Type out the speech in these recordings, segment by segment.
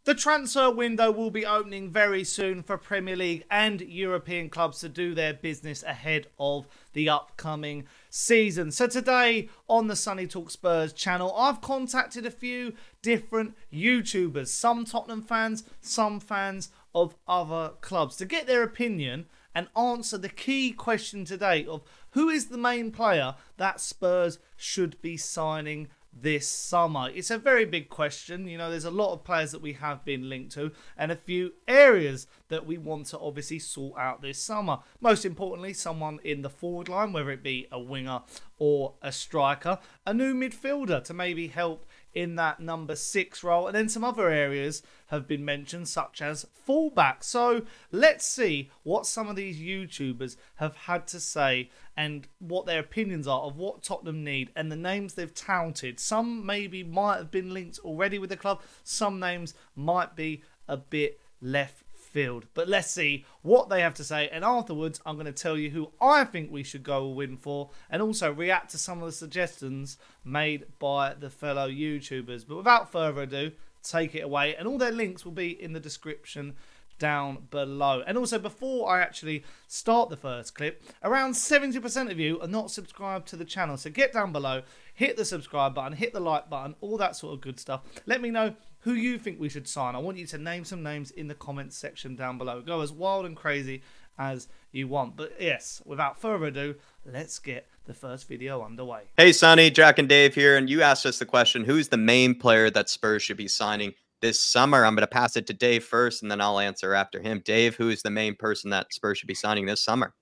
The transfer window will be opening very soon for Premier League and European clubs to do their business ahead of the upcoming season. So today on the Sonny Talk Spurs channel, I've contacted a few different YouTubers, some Tottenham fans, some fans of other clubs, to get their opinion and answer the key question today of who is the main player that Spurs should be signing this summer. It's a very big question. You know, there's a lot of players that we have been linked to and a few areas that we want to obviously sort out this summer. Most importantly, someone in the forward line, whether it be a winger or a striker, a new midfielder to maybe help in that number 6 role, and then some other areas have been mentioned such as fullback. So let's see what some of these YouTubers have had to say and what their opinions are of what Tottenham need and the names they've touted. Some maybe might have been linked already with the club, some names might be a bit left field. But let's see what they have to say, and afterwards I'm going to tell you who I think we should go all in for and also react to some of the suggestions made by the fellow YouTubers. But without further ado, take it away, and all their links will be in the description down below. And also, before I actually start the first clip, around 70% of you are not subscribed to the channel, so get down below, hit the subscribe button, hit the like button, all that sort of good stuff. Let me know who you think we should sign. I want you to name some names in the comments section down below. Go as wild and crazy as you want. But yes, without further ado, let's get the first video underway. Hey Sonny, Jack and Dave here, and you asked us the question, who's the main player that Spurs should be signing this summer? I'm going to pass it to Dave first, and then I'll answer after him. Dave, who is the main person that Spurs should be signing this summer?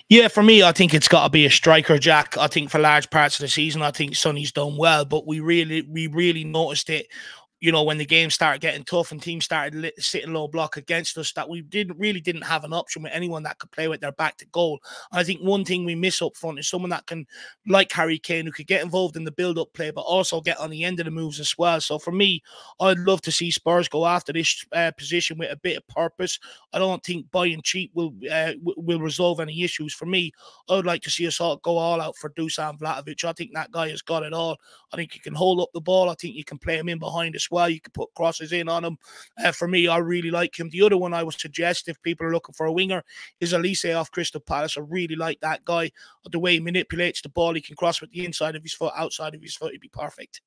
Yeah, for me, I think it's got to be a striker, Jack. I think for large parts of the season, I think Sonny's done well, but we really noticed it, you know, when the game started getting tough and teams started sitting low block against us, that we really didn't have an option with anyone that could play with their back to goal. I think one thing we miss up front is someone that can, like Harry Kane, who could get involved in the build-up play, but also get on the end of the moves as well. So for me, I'd love to see Spurs go after this position with a bit of purpose. I don't think buying cheap will resolve any issues. For me, I would like to see us all go all out for Dusan Vlahovic. I think that guy has got it all. I think he can hold up the ball. I think you can play him in behind us well. You can put crosses in on him. For me, I really like him. The other one I would suggest, if people are looking for a winger, is Elise off Crystal Palace. I really like that guy. The way he manipulates the ball, he can cross with the inside of his foot, outside of his foot. He'd be perfect.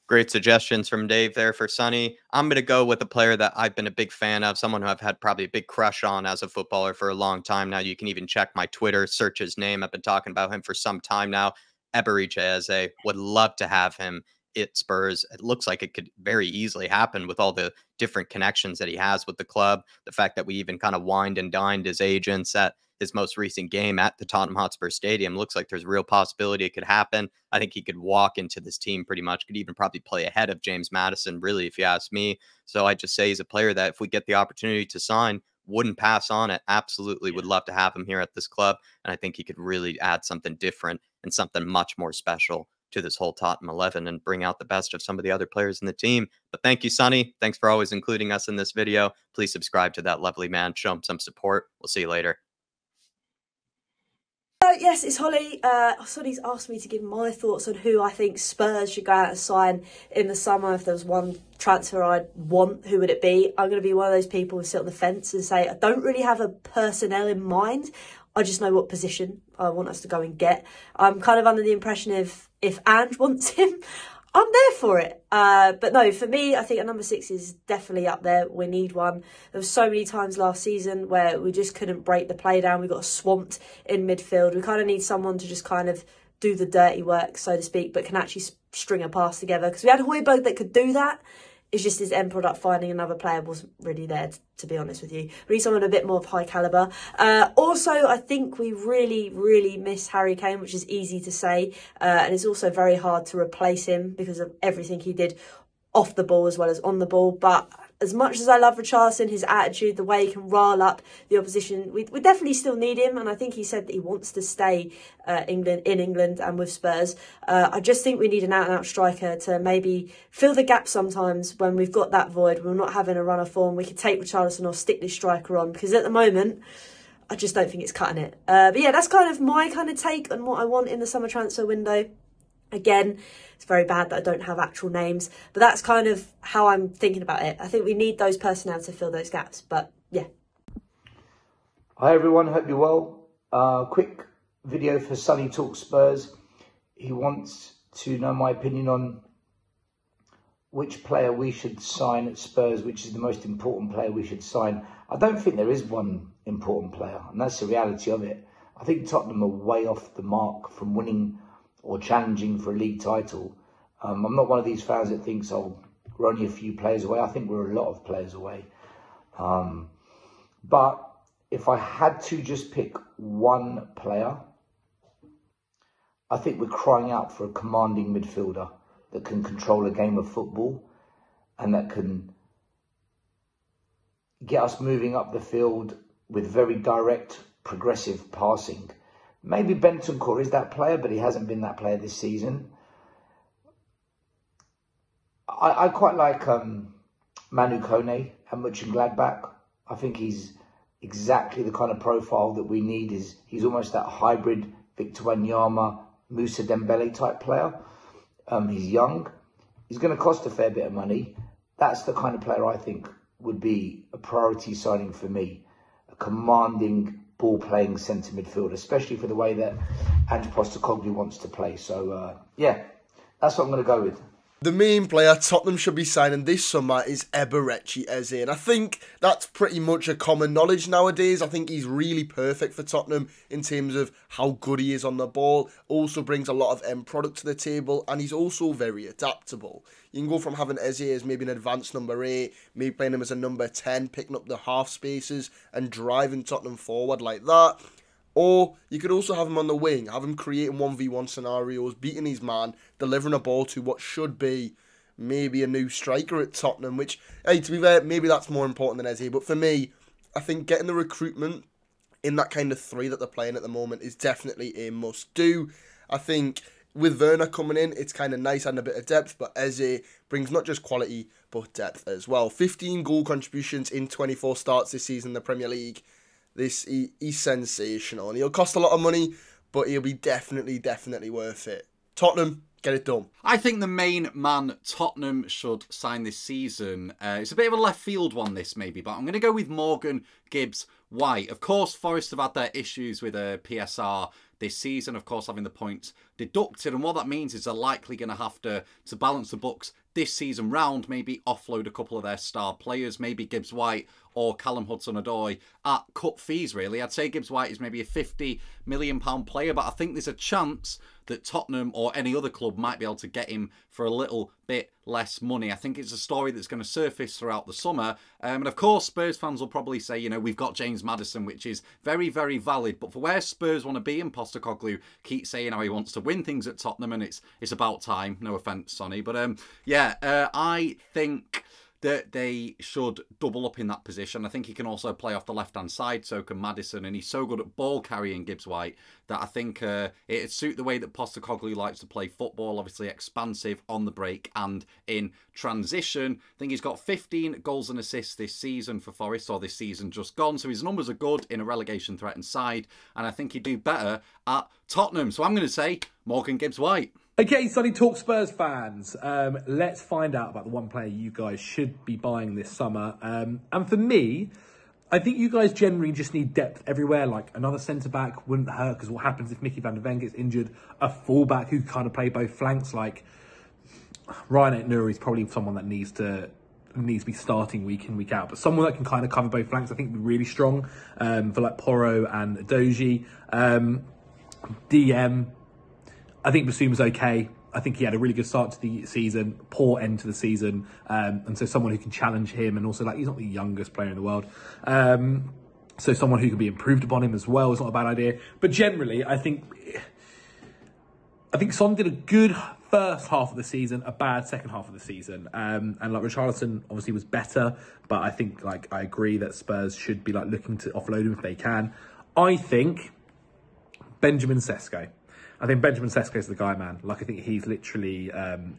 Great suggestions from Dave there for Sonny. I'm going to go with a player that I've been a big fan of, someone who I've had probably a big crush on as a footballer for a long time now. You can even check my Twitter, search his name. I've been talking about him for some time now. Eberiche Eze. Would love to have him at Spurs. It looks like it could very easily happen with all the different connections that he has with the club. The fact that we even kind of wined and dined his agents at his most recent game at the Tottenham Hotspur Stadium. Looks like there's a real possibility it could happen. I think he could walk into this team pretty much, could even probably play ahead of James Maddison, really, if you ask me. So I just say he's a player that if we get the opportunity to sign, wouldn't pass on it. Absolutely would love to have him here at this club. And I think he could really add something different and something much more special to this whole Tottenham 11 and bring out the best of some of the other players in the team. But thank you, Sonny. Thanks for always including us in this video. Please subscribe to that lovely man. Show him some support. We'll see you later. Yes, it's Holly. Sonny's asked me to give my thoughts on who I think Spurs should go out and sign in the summer. If there was one transfer I'd want, who would it be? I'm going to be one of those people who sit on the fence and say, I don't really have a personnel in mind. I just know what position I want us to go and get. I'm kind of under the impression if Ange wants him, I'm there for it. But no, for me, I think a number 6 is definitely up there. We need one. There were so many times last season where we just couldn't break the play down. We got swamped in midfield. We kind of need someone to just kind of do the dirty work, so to speak, but can actually string a pass together. Because we had Højbjerg that could do that. It's just his end product, finding another player, wasn't really there, to be honest with you. We need someone a bit more of high calibre. Also, I think we really miss Harry Kane, which is easy to say. And it's also very hard to replace him because of everything he did off the ball as well as on the ball. But as much as I love Richarlison, his attitude, the way he can rile up the opposition, we definitely still need him. And I think he said that he wants to stay in England and with Spurs. I just think we need an out-and-out striker to maybe fill the gap sometimes when we've got that void. We're not having a run of form. We could take Richarlison or stick this striker on, because at the moment, I just don't think it's cutting it. But yeah, that's kind of my kind of take on what I want in the summer transfer window. Again, it's very bad that I don't have actual names, but that's kind of how I'm thinking about it. I think we need those personnel to fill those gaps, but yeah. Hi everyone, hope you're well. Quick video for Sonny Talks Spurs. He wants to know my opinion on which player we should sign at Spurs, which is the most important player we should sign. I don't think there is one important player, and that's the reality of it. I think Tottenham are way off the mark from winning or challenging for a league title. I'm not one of these fans that thinks, oh, we're only a few players away. I think we're a lot of players away. But if I had to just pick one player, I think we're crying out for a commanding midfielder that can control a game of football and that can get us moving up the field with very direct, progressive passing. Maybe Bentancur is that player, but he hasn't been that player this season. I quite like Manu Kone at Mönchengladbach. I think he's exactly the kind of profile that we need. He's almost that hybrid Victor Wanyama, Moussa Dembele type player. He's young. He's going to cost a fair bit of money. That's the kind of player I think would be a priority signing for me. A commanding, ball-playing centre midfielder, especially for the way that Ange Postecoglou wants to play. So, yeah, that's what I'm going to go with. The main player Tottenham should be signing this summer is Eberechi Eze, and I think that's pretty much a common knowledge nowadays. I think he's really perfect for Tottenham in terms of how good he is on the ball, also brings a lot of end product to the table, and he's also very adaptable. You can go from having Eze as maybe an advanced number 8, maybe playing him as a number 10, picking up the half spaces and driving Tottenham forward like that. Or you could also have him on the wing, have him creating 1v1 scenarios, beating his man, delivering a ball to what should be maybe a new striker at Tottenham, which, hey, to be fair, maybe that's more important than Eze. But for me, I think getting the recruitment in that kind of 3 that they're playing at the moment is definitely a must-do. I think with Werner coming in, it's kind of nice and a bit of depth, but Eze brings not just quality, but depth as well. 15 goal contributions in 24 starts this season in the Premier League. He's sensational, and he'll cost a lot of money, but he'll be definitely worth it. Tottenham, get it done. I think the main man Tottenham should sign this season, it's a bit of a left field one this maybe, but I'm going to go with Morgan Gibbs-White. Of course, Forest have had their issues with PSR this season, of course, having the points deducted, and what that means is they're likely going to have to balance the books this season round, maybe offload a couple of their star players, maybe Gibbs-White or Callum Hudson-Odoi at cut fees, really. I'd say Gibbs-White is maybe a £50 million player, but I think there's a chance that Tottenham or any other club might be able to get him for a little bit less money. I think it's a story that's going to surface throughout the summer. And of course, Spurs fans will probably say, you know, we've got James Maddison, which is very, very valid. But for where Spurs want to be, and Postecoglou keeps saying how he wants to win things at Tottenham, and it's about time. No offence, Sonny. But I think that they should double up in that position. I think he can also play off the left-hand side, so can Maddison, and he's so good at ball-carrying, Gibbs-White, that I think it'd suit the way that Postecoglou likes to play football, obviously expansive on the break and in transition. I think he's got 15 goals and assists this season for Forest, or this season just gone, so his numbers are good in a relegation-threatened side, and I think he'd do better at Tottenham. So I'm going to say Morgan Gibbs-White. Okay, Sonny Talk Spurs fans, let's find out about the one player you guys should be buying this summer. And for me, I think you guys generally just need depth everywhere. Like another centre-back wouldn't hurt, because what happens if Mickey van der Ven gets injured? A full-back who can kind of play both flanks, like Ryan Nouri is probably someone that needs to be starting week in, week out. But someone that can kind of cover both flanks, I think, would be really strong for like Porro and Doji. DM, I think Basuma's okay. I think he had a really good start to the season, poor end to the season. And so someone who can challenge him, and also like he's not the youngest player in the world. So someone who can be improved upon him as well is not a bad idea. But generally, I think Son did a good first half of the season, a bad second half of the season. And like Richarlison obviously was better, but I think like I agree that Spurs should be like looking to offload him if they can. I think Benjamin Sesko. I think Benjamin Sesko is the guy, man. Like, I think he's literally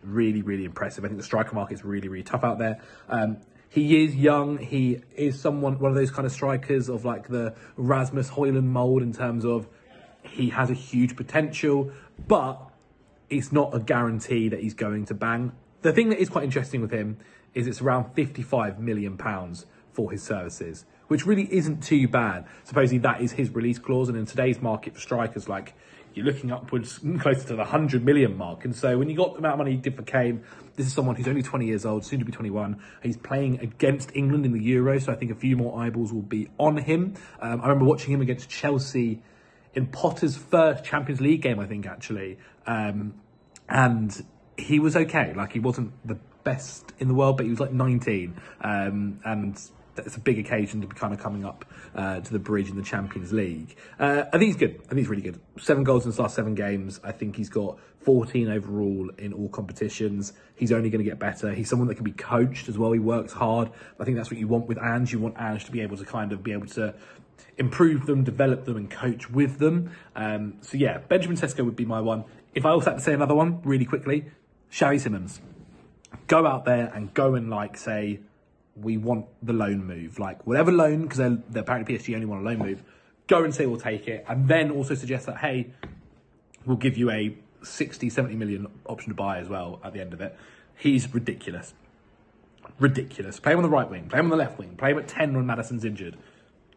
really, really impressive. I think the striker market's really, really tough out there. He is young. He is one of those kind of strikers of like the Rasmus Højlund mould, in terms of he has a huge potential, but it's not a guarantee that he's going to bang. The thing that is quite interesting with him is it's around £55 million for his services, which really isn't too bad. Supposedly that is his release clause, and in today's market for strikers, like, you're looking upwards closer to the 100 million mark. And so when you got the amount of money he did for Kane, this is someone who's only 20 years old, soon to be 21. He's playing against England in the Euros, so I think a few more eyeballs will be on him. I remember watching him against Chelsea in Potter's first Champions League game, I think, actually. And he was okay. Like, he wasn't the best in the world, but he was like 19. And it's a big occasion to be kind of coming up to the bridge in the Champions League. I think he's good. I think he's really good. 7 goals in his last 7 games. I think he's got 14 overall in all competitions. He's only going to get better. He's someone that can be coached as well. He works hard. I think that's what you want with Ange. You want Ange to be able to improve them, develop them, and coach with them. So yeah, Benjamin Sesko would be my one. If I also had to say another one really quickly, Xavi Simons. Go out there and go and say, we want the loan move. Like, whatever loan, because they're apparently PSG only want a loan move, go and say we'll take it. And then also suggest that, hey, we'll give you a 60, 70 million option to buy as well at the end of it. He's ridiculous. Ridiculous. Play him on the right wing, play him on the left wing, play him at 10 when Maddison's injured.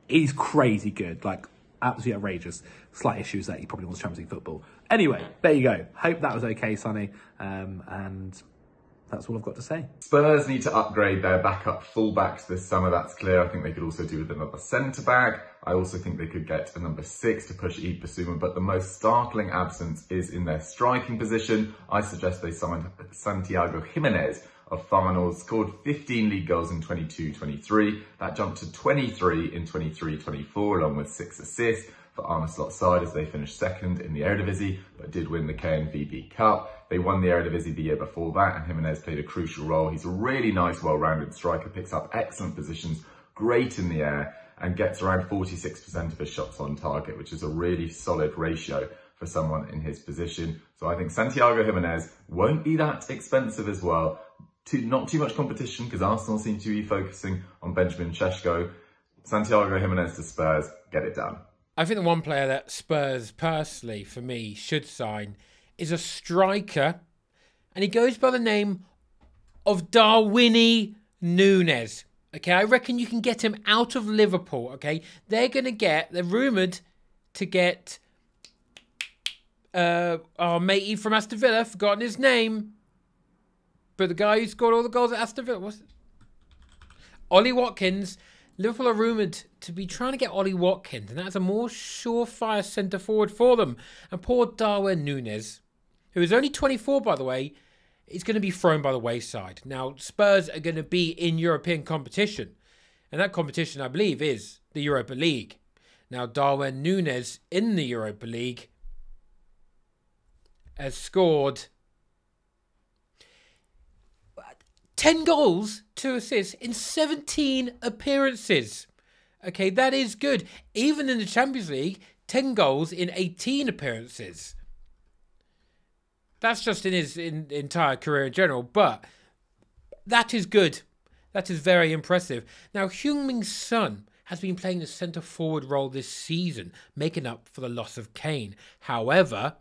He's crazy good, like, absolutely outrageous. Slight issues that he probably wants Champions League football. Anyway, there you go. Hope that was okay, Sonny. And that's all I've got to say. Spurs need to upgrade their backup fullbacks this summer, that's clear. I think they could also do with another centre-back. I also think they could get a number 6 to push Yves Bissouma, but the most startling absence is in their striking position. I suggest they sign Santiago Jimenez of Farnell, scored 15 league goals in 22-23. That jumped to 23 in 23-24, along with 6 assists for Arne Slot's side as they finished second in the Eredivisie, but did win the KNVB Cup. They won the Eredivisie the year before that, and Jimenez played a crucial role. He's a really nice, well-rounded striker, picks up excellent positions, great in the air, and gets around 46% of his shots on target, which is a really solid ratio for someone in his position. So I think Santiago Jimenez won't be that expensive as well. Not too much competition, because Arsenal seem to be focusing on Benjamin Sesko. Santiago Jimenez to Spurs, get it done. I think the one player that Spurs, personally, for me, should sign is a striker. And he goes by the name of Darwin Núñez. Okay, I reckon you can get him out of Liverpool, okay? They're rumoured to get our matey from Aston Villa, forgotten his name. But the guy who scored all the goals at Aston Villa, what's it? Ollie Watkins. Liverpool are rumoured to be trying to get Ollie Watkins, and that's a more surefire centre-forward for them. And poor Darwin Núñez, who is only 24, by the way, is going to be thrown by the wayside. Now, Spurs are going to be in European competition, and that competition, I believe, is the Europa League. Now, Darwin Núñez in the Europa League has scored 10 goals, 2 assists in 17 appearances. Okay, that is good. Even in the Champions League, 10 goals in 18 appearances. That's just in his entire career in general, but that is good. That is very impressive. Now, Heung-Min's son has been playing the centre-forward role this season, making up for the loss of Kane. However,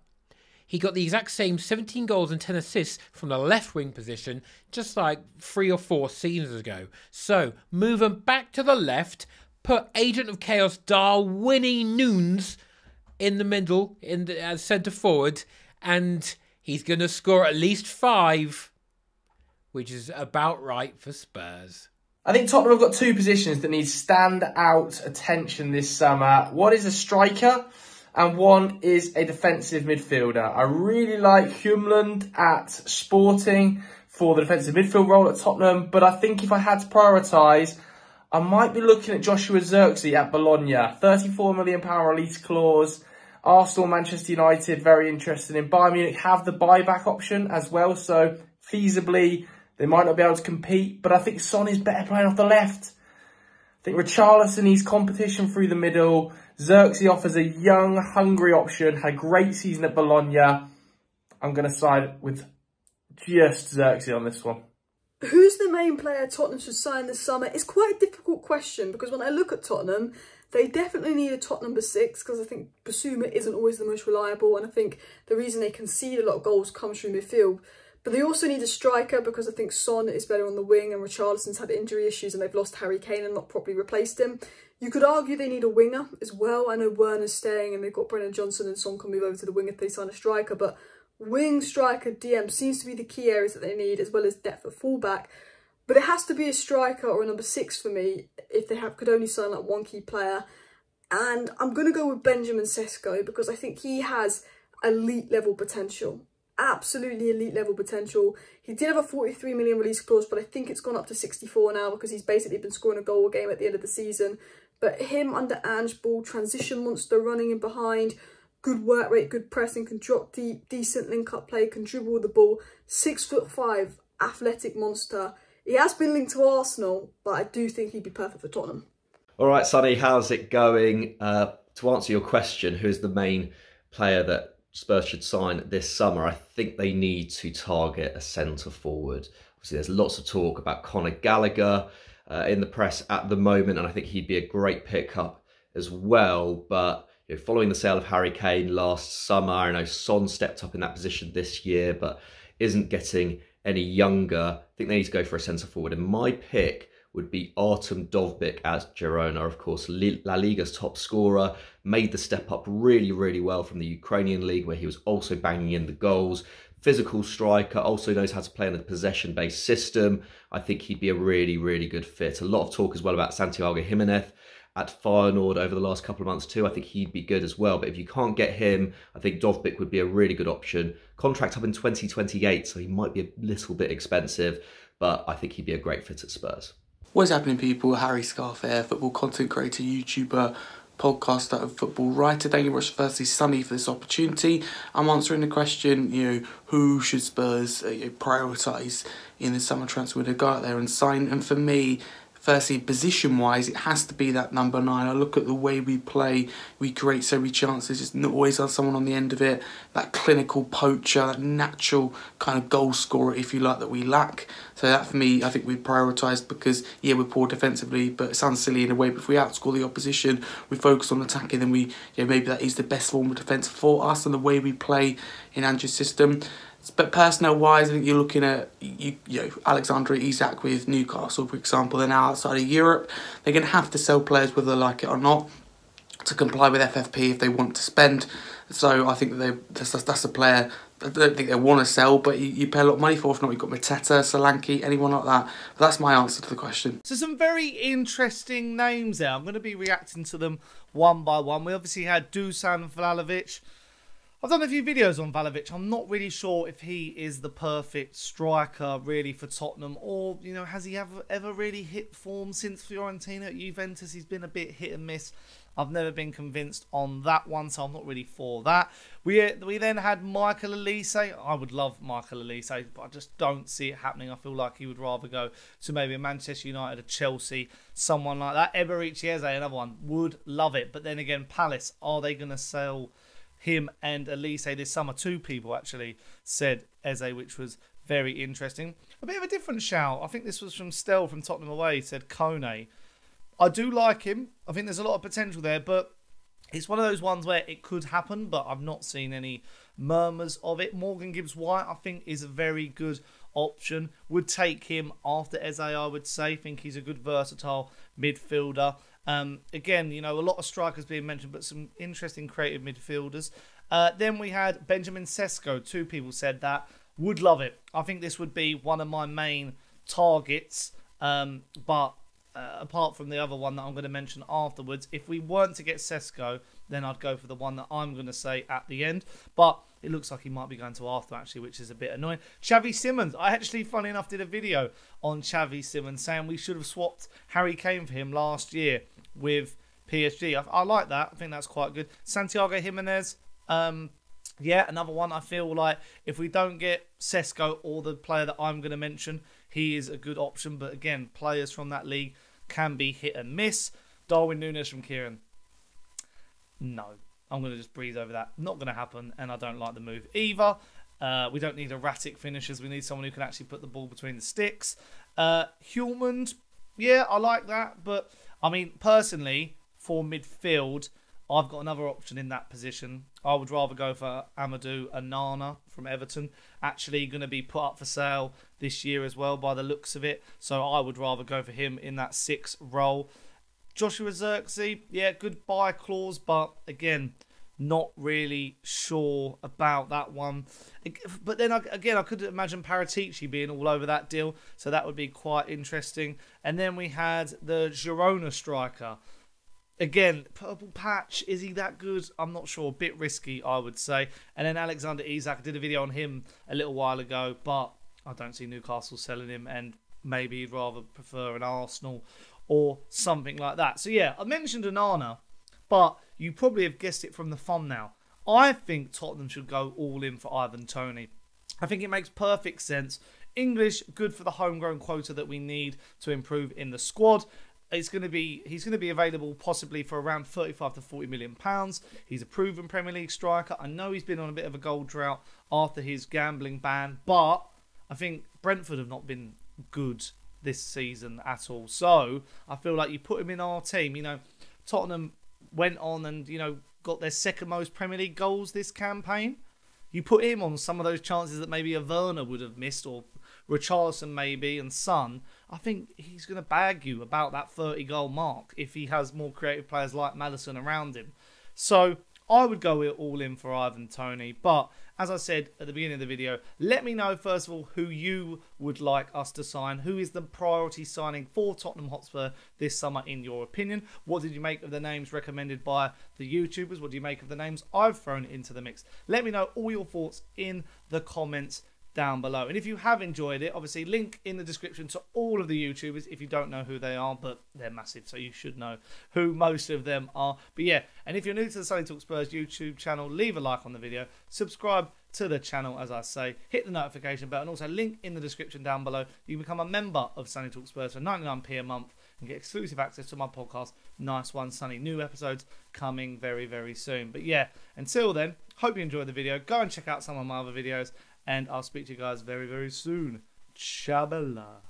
he got the exact same 17 goals and 10 assists from the left wing position just like 3 or 4 seasons ago. So, move him back to the left, put Agent of Chaos Darwin Núñez in the middle as centre forward, and he's going to score at least 5, which is about right for Spurs. I think Tottenham have got 2 positions that need stand-out attention this summer. One is a striker, and one is a defensive midfielder. I really like Heung-Min at Sporting for the defensive midfield role at Tottenham, but I think if I had to prioritise, I might be looking at Joshua Zirkzee at Bologna. £34 million release clause. Arsenal, Manchester United, very interested in. Bayern Munich have the buyback option as well, so feasibly they might not be able to compete, but I think Sonny's better playing off the left. I think Richarlison needs competition through the middle. Zirkzee offers a young, hungry option. Had a great season at Bologna. I'm going to side with just Zirkzee on this one. Who's the main player Tottenham should sign this summer? It's quite a difficult question, because when I look at Tottenham, they definitely need a top number 6, because I think Bissouma isn't always the most reliable, and I think the reason they concede a lot of goals comes through midfield. But they also need a striker, because I think Son is better on the wing and Richarlison's had injury issues and they've lost Harry Kane and not properly replaced him. You could argue they need a winger as well. I know Werner's staying and they've got Brennan Johnson, and Son can move over to the wing if they sign a striker, but wing, striker, DM seems to be the key areas that they need, as well as depth at fullback. But it has to be a striker or a number 6 for me if they could only sign like one key player. And I'm going to go with Benjamin Sesko, because I think he has elite level potential. Absolutely elite level potential. He did have a 43 million release clause, but I think it's gone up to 64 now, because he's basically been scoring a goal a game at the end of the season. But him under Ange ball, transition monster, running in behind, good work rate, good pressing, can drop deep, decent link-up play, can dribble the ball. 6'5", athletic monster. He has been linked to Arsenal, but I do think he'd be perfect for Tottenham. All right, Sonny, how's it going? To answer your question, who's the main player that Spurs should sign this summer? I think they need to target a centre-forward. Obviously, there's lots of talk about Conor Gallagher in the press at the moment, and I think he'd be a great pickup as well. But following the sale of Harry Kane last summer, I know Son stepped up in that position this year, but isn't getting any younger. I think they need to go for a centre-forward. And my pick would be Artem Dovbyk at Girona. Of course, La Liga's top scorer, made the step up really, really well from the Ukrainian league, where he was also banging in the goals. Physical striker, also knows how to play in a possession-based system. I think he'd be a really, really good fit. A lot of talk as well about Santiago Jimenez at Feyenoord over the last couple of months too. I think he'd be good as well. But if you can't get him, I think Dovbyk would be a really good option. Contract up in 2028, so he might be a little bit expensive, but I think he'd be a great fit at Spurs. What's happening, people? Harry Scarf here, football content creator, YouTuber, podcaster and football writer. Thank you very much, firstly, Sonny, for this opportunity. I'm answering the question, who should Spurs prioritise in the summer transfer window? Go out there and sign. And for me, firstly, position-wise, it has to be that number 9. I look at the way we play, we create so many chances, just not always have someone on the end of it, that clinical poacher, that natural kind of goal scorer, if you like, that we lack. So that, for me, I think we prioritised because, yeah, we're poor defensively, but it sounds silly in a way, but if we outscore the opposition, we focus on attacking, then maybe that is the best form of defence for us and the way we play in Ange's system. But personnel-wise, I think you're looking at Alexander Isak with Newcastle, for example. They're now outside of Europe. They're going to have to sell players whether they like it or not to comply with FFP if they want to spend. So I think that's a player I don't think they want to sell, but you pay a lot of money for. If not, you've got Mateta, Solanke, anyone like that. But that's my answer to the question. So some very interesting names there. I'm going to be reacting to them one by one. We obviously had Dusan Vlahovic. I've done a few videos on Vlahovic. I'm not really sure if he is the perfect striker really for Tottenham, or has he ever really hit form since Fiorentina at Juventus? He's been a bit hit and miss. I've never been convinced on that one, so I'm not really for that. We then had Michael Elise. I would love Michael Elise, but I just don't see it happening. I feel like he would rather go to maybe a Manchester United, a Chelsea, someone like that. Eberechi Eze, another one, would love it. But then again, Palace, are they going to sell him and Elise this summer? Two people actually said Eze, which was very interesting. A bit of a different shout. I think this was from Stel from Tottenham Away. He said Kone. I do like him. I think there's a lot of potential there, but it's one of those ones where it could happen, but I've not seen any murmurs of it. Morgan Gibbs-White, I think, is a very good option. Would take him after Eze, I would say. Think he's a good, versatile midfielder. Again, a lot of strikers being mentioned, but some interesting creative midfielders. Then we had Benjamin Sesko. Two people said that. Would love it. I think this would be one of my main targets, but apart from the other one that I'm going to mention afterwards, if we weren't to get Sesko, then I'd go for the one that I'm going to say at the end. But it looks like he might be going to Arthur, actually, which is a bit annoying. Xavi Simons. I actually, funny enough, did a video on Xavi Simons saying we should have swapped Harry Kane for him last year with PSG. I like that. I think that's quite good. Santiago Jimenez. Yeah, another one. I feel like if we don't get Sesko or the player that I'm going to mention, he is a good option. But again, players from that league can be hit and miss. Darwin Núñez from Kieran. No, I'm going to just breeze over that. Not going to happen, and I don't like the move either. We don't need erratic finishers. We need someone who can actually put the ball between the sticks. Heung-Min, yeah, I like that. But, I mean, personally, for midfield, I've got another option in that position. I would rather go for Amadou Onana from Everton. Actually going to be put up for sale this year as well by the looks of it. So I would rather go for him in that 6 role. Joshua Zirkzee, yeah, good buy clause, but again, not really sure about that one. But then again, I could imagine Paratici being all over that deal, so that would be quite interesting. And then we had the Girona striker. Again, purple patch, is he that good? I'm not sure. A bit risky, I would say. And then Alexander Isak, I did a video on him a little while ago, but I don't see Newcastle selling him, and maybe he'd rather prefer an Arsenal or something like that. So yeah, I mentioned Onana, but you probably have guessed it from the thumbnail. I think Tottenham should go all in for Ivan Toney. I think it makes perfect sense. English, good for the homegrown quota that we need to improve in the squad. He's going to be available possibly for around 35 to 40 million pounds. He's a proven Premier League striker. I know he's been on a bit of a goal drought after his gambling ban, but I think Brentford have not been good this season at all. So I feel like you put him in our team. You know, Tottenham went on and, you know, got their second most Premier League goals this campaign. You put him on some of those chances that maybe a Werner would have missed, or Richarlison maybe, and Son. I think he's going to bag you about that 30-goal mark if he has more creative players like Maddison around him. So I would go all in for Ivan Toney. But as I said at the beginning of the video, let me know first of all who you would like us to sign. Who is the priority signing for Tottenham Hotspur this summer in your opinion? What did you make of the names recommended by the YouTubers? What do you make of the names I've thrown into the mix? Let me know all your thoughts in the comments down below. And if you have enjoyed it, obviously link in the description to all of the YouTubers if you don't know who they are, but they're massive, so you should know who most of them are. But yeah, and if you're new to the Sonny Talk Spurs YouTube channel, leave a like on the video, subscribe to the channel, as I say, hit the notification bell, and also link in the description down below. You can become a member of Sonny Talk Spurs for 99p a month and get exclusive access to my podcast, Nice One Sonny. New episodes coming very, very soon. But yeah, until then, hope you enjoyed the video. Go and check out some of my other videos, and I'll speak to you guys very, very soon. Chabala.